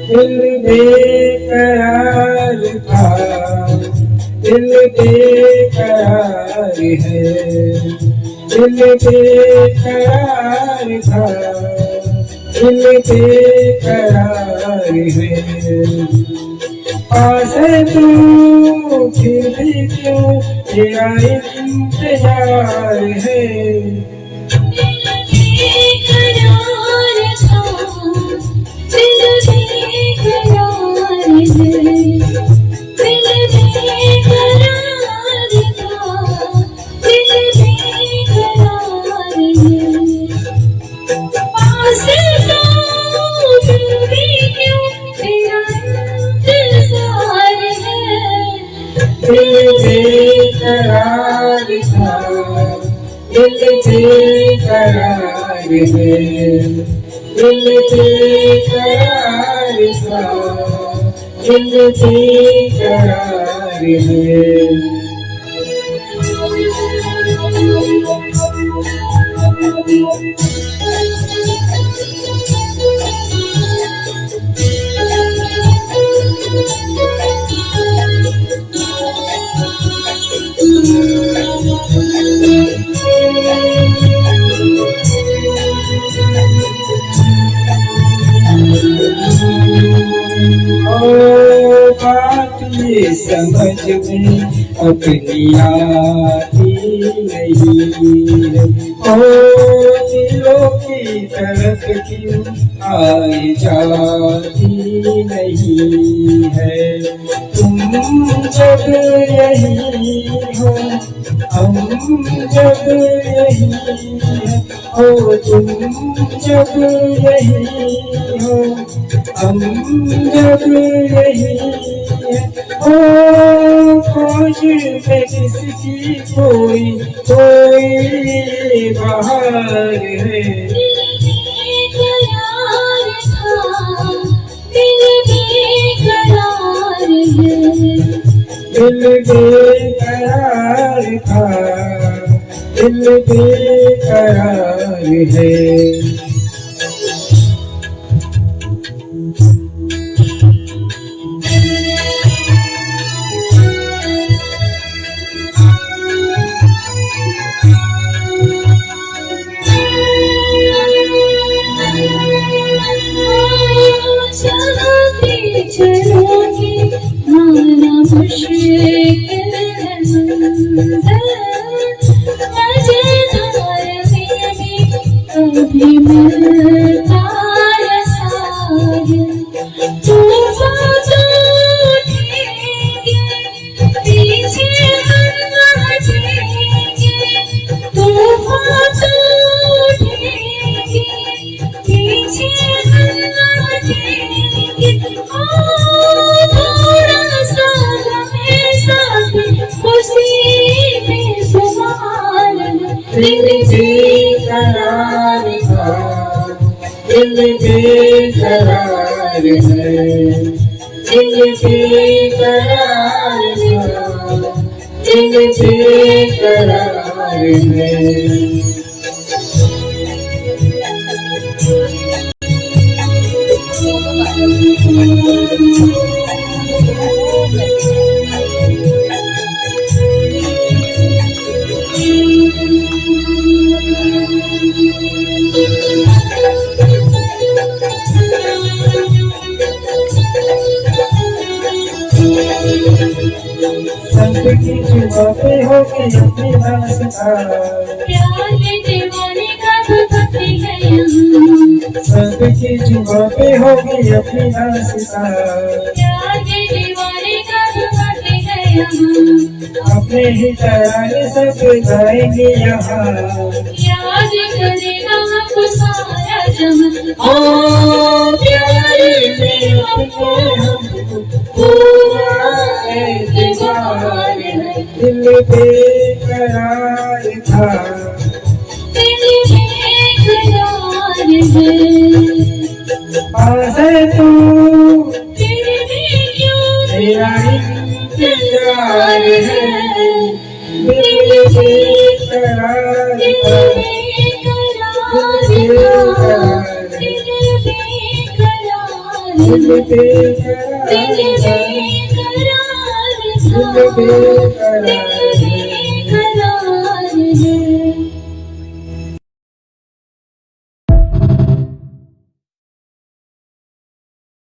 दिल बेकरार था, दिल बेकरार है, दिल बेकरार था, दिल बेकरार है। पास है तू फिर भी क्यों तेरा इंतजार है। दिल बेकरार था, दिल बेकरार है, दिल बेकरार था, दिल बेकरार है। बात ये समझ में अपनी आती नहीं है, ओ दिलों की तरफ क्यों आई जाती नहीं है। तुम जब यही हो, हम जब यही है, ओ तुम जब यही हो, हम जब यही है, ओ खोज में किसकी कोई कोई बहार है। दिल बेकरार था, दिल बेकरार है, दिल बेकरार था, दिल बेकरार है। चलोगे माना मुश्किल है मंज़िल, मज़ेदार में कभी मिलता है साहिल। तूफ़ान तो उठेंगे पीछे हम हटेंगे, तूफ़ान तो उठेंगे पीछे हम हटेंगे। थोड़ा सा हमें साथ खुशी में सुमार है। दिल बेकरार था, दिल बेकरार है, दिल बेकरार था, दिल बेकरार है। सबकी जुबां होगी अपनी दास्तां, प्यार के दीवाने का भक्ति है यहाँ, सबकी जुबां होगी अपनी दास्तां, प्यार के दीवाने का भक्ति है यहाँ। अपने ही तराने सब गाएंगे यहाँ, याद करेगा हमको सारा जहां। ओ प्यारे में अपने हमको पूरा एतबार है। दिल बेकरार था, दिल बेकरार है, पास है तू बेकरार दिल बेकरार था दिल बेकरार